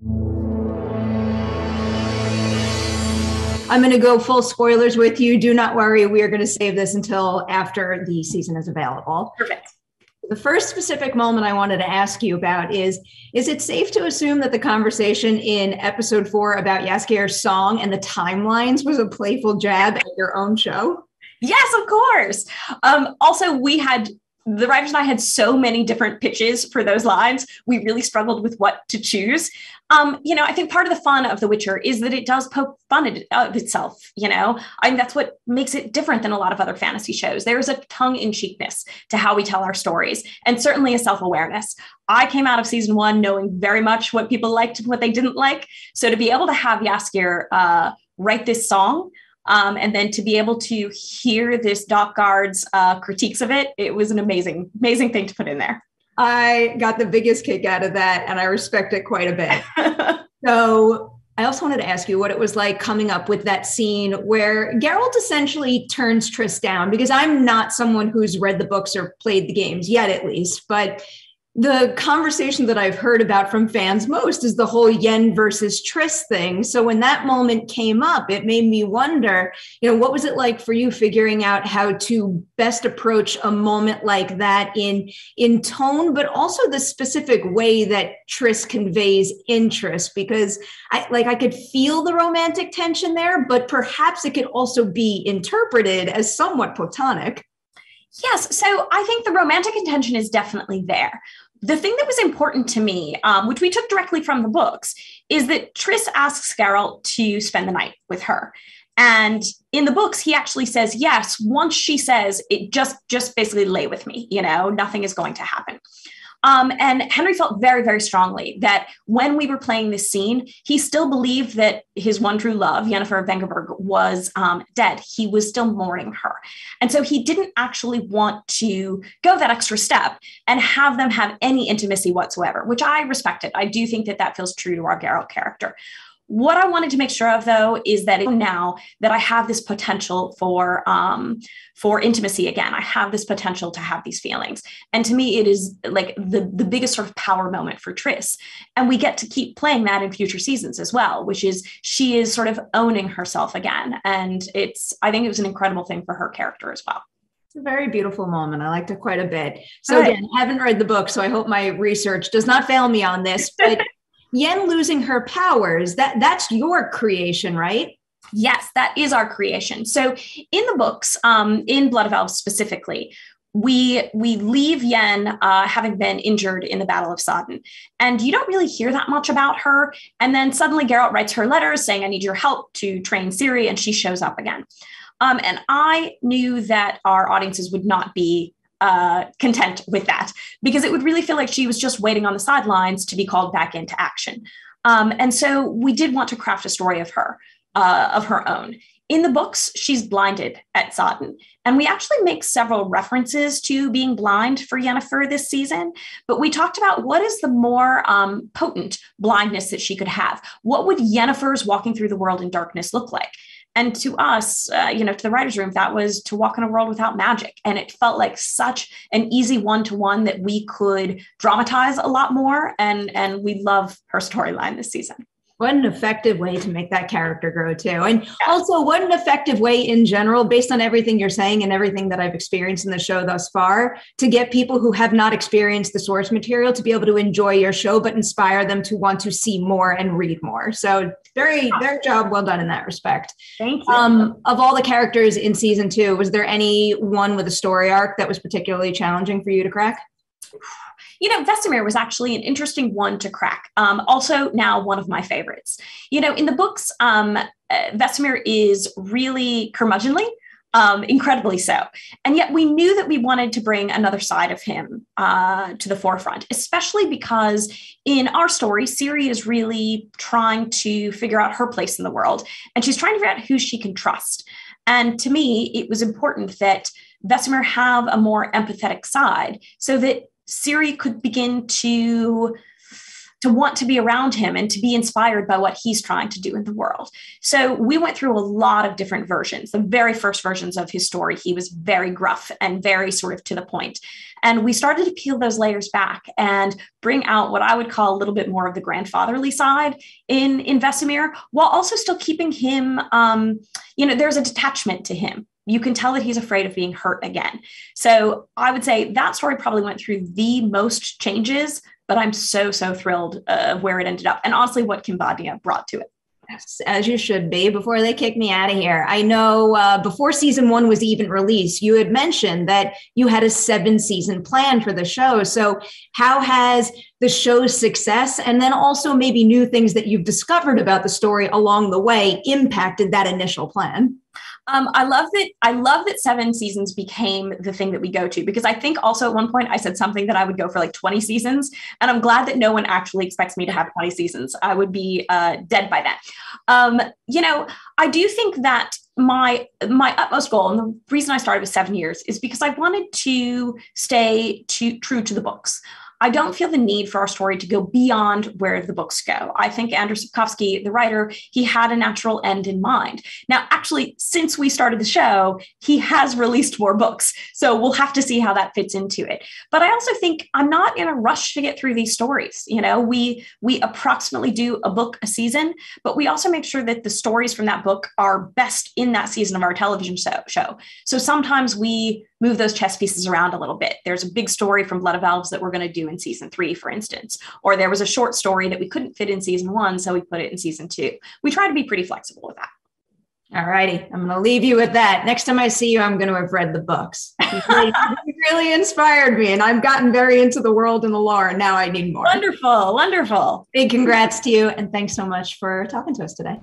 I'm going to go full spoilers with you. Do not worry. We are going to save this until after the season is available. Perfect. The first specific moment I wanted to ask you about is it safe to assume that the conversation in episode 4 about Jaskier's song and the timelines was a playful jab at your own show? Yes, of course. Also, the writers and I had so many different pitches for those lines. We really struggled with what to choose. I think part of the fun of The Witcher is that it does poke fun of itself. I think that's what makes it different than a lot of other fantasy shows. There is a tongue-in-cheekness to how we tell our stories, and certainly a self-awareness. I came out of season 1 knowing very much what people liked and what they didn't like. So to be able to have Jaskier write this song, and then to be able to hear this Dock Guard's critiques of it, it was an amazing, amazing thing to put in there. I got the biggest kick out of that, and I respect it quite a bit. So I also wanted to ask you what it was like coming up with that scene where Geralt essentially turns Triss down, because I'm not someone who's read the books or played the games yet, at least, but the conversation that I've heard about from fans most is the whole Yen versus Triss thing. So when that moment came up, it made me wonder, what was it like for you figuring out how to best approach a moment like that in tone, but also the specific way that Triss conveys interest? Because I could feel the romantic tension there, but perhaps it could also be interpreted as somewhat platonic. Yes, so I think the romantic intention is definitely there. The thing that was important to me, which we took directly from the books, is that Triss asks Geralt to spend the night with her. And in the books, he actually says, yes, once she says, it just basically lay with me, nothing is going to happen. And Henry felt very, very strongly that when we were playing this scene, he still believed that his one true love, Yennefer of Vengerberg, was dead. He was still mourning her. And so he didn't actually want to go that extra step and have them have any intimacy whatsoever, which I respected. I do think that feels true to our Geralt character. What I wanted to make sure of, though, is that now that I have this potential for intimacy again, I have this potential to have these feelings. And to me, it is like the biggest sort of power moment for Triss. And we get to keep playing that in future seasons as well, which is she is sort of owning herself again. And I think it was an incredible thing for her character as well. It's a very beautiful moment. I liked it quite a bit. So again, I haven't read the book, so I hope my research does not fail me on this, but Yen losing her powers, that's your creation, right? Yes, that is our creation. So in the books, in Blood of Elves specifically, we leave Yen having been injured in the Battle of Sodden. And you don't really hear that much about her. And then suddenly Geralt writes her letters saying, I need your help to train Ciri, and she shows up again. And I knew that our audiences would not be content with that, because it would really feel like she was just waiting on the sidelines to be called back into action. And so we did want to craft a story of her own. In the books, she's blinded at Sodden. And we actually make several references to being blind for Yennefer this season. But we talked about what is the more potent blindness that she could have. What would Yennefer's walking through the world in darkness look like? And to us, to the writer's room, that was to walk in a world without magic. And it felt like such an easy one-to-one that we could dramatize a lot more. And we love her storyline this season. What an effective way to make that character grow too. And also what an effective way in general, based on everything you're saying and everything that I've experienced in the show thus far, to get people who have not experienced the source material to be able to enjoy your show, but inspire them to want to see more and read more. So very job well done in that respect. Thank you. Of all the characters in season 2, was there any one with a story arc that was particularly challenging for you to crack? Vesemir was actually an interesting one to crack. Also now one of my favorites. In the books, Vesemir is really curmudgeonly, incredibly so. And yet we knew that we wanted to bring another side of him to the forefront, especially because in our story, Ciri is really trying to figure out her place in the world. And she's trying to figure out who she can trust. And to me, it was important that Vesemir have a more empathetic side so that Ciri could begin to to want to be around him and to be inspired by what he's trying to do in the world. So we went through a lot of different versions. The very first versions of his story, he was very gruff and very sort of to the point. And we started to peel those layers back and bring out what I would call a little bit more of the grandfatherly side in Vesemir, while also still keeping him, there's a detachment to him. You can tell that he's afraid of being hurt again. So I would say that story probably went through the most changes, but I'm so thrilled of where it ended up. And honestly, what Kim Bodnia brought to it. Yes, as you should be before they kick me out of here. I know before season 1 was even released, you had mentioned that you had a 7-season plan for the show. So how has the show's success and then also maybe new things that you've discovered about the story along the way impacted that initial plan? I love that 7 seasons became the thing that we go to, because I think also at one point I said something that I would go for like 20 seasons. And I'm glad that no one actually expects me to have 20 seasons. I would be dead by then. I do think that my utmost goal, and the reason I started with 7 years, is because I wanted to stay true to the books. I don't feel the need for our story to go beyond where the books go. I think Andrew Sapkowski, the writer, he had a natural end in mind. Now, actually, since we started the show, he has released more books. So we'll have to see how that fits into it. But I also think I'm not in a rush to get through these stories. We approximately do a book a season, but we also make sure that the stories from that book are best in that season of our television show. So sometimes we move those chess pieces around a little bit. There's a big story from Blood of Elves that we're going to do in season 3, for instance, or there was a short story that we couldn't fit in season 1, so we put it in season 2. We try to be pretty flexible with that. All righty. I'm going to leave you with that. Next time I see you, I'm going to have read the books. You really inspired me, and I've gotten very into the world and the lore, and now I need more. Wonderful. Big congrats to you, and thanks so much for talking to us today.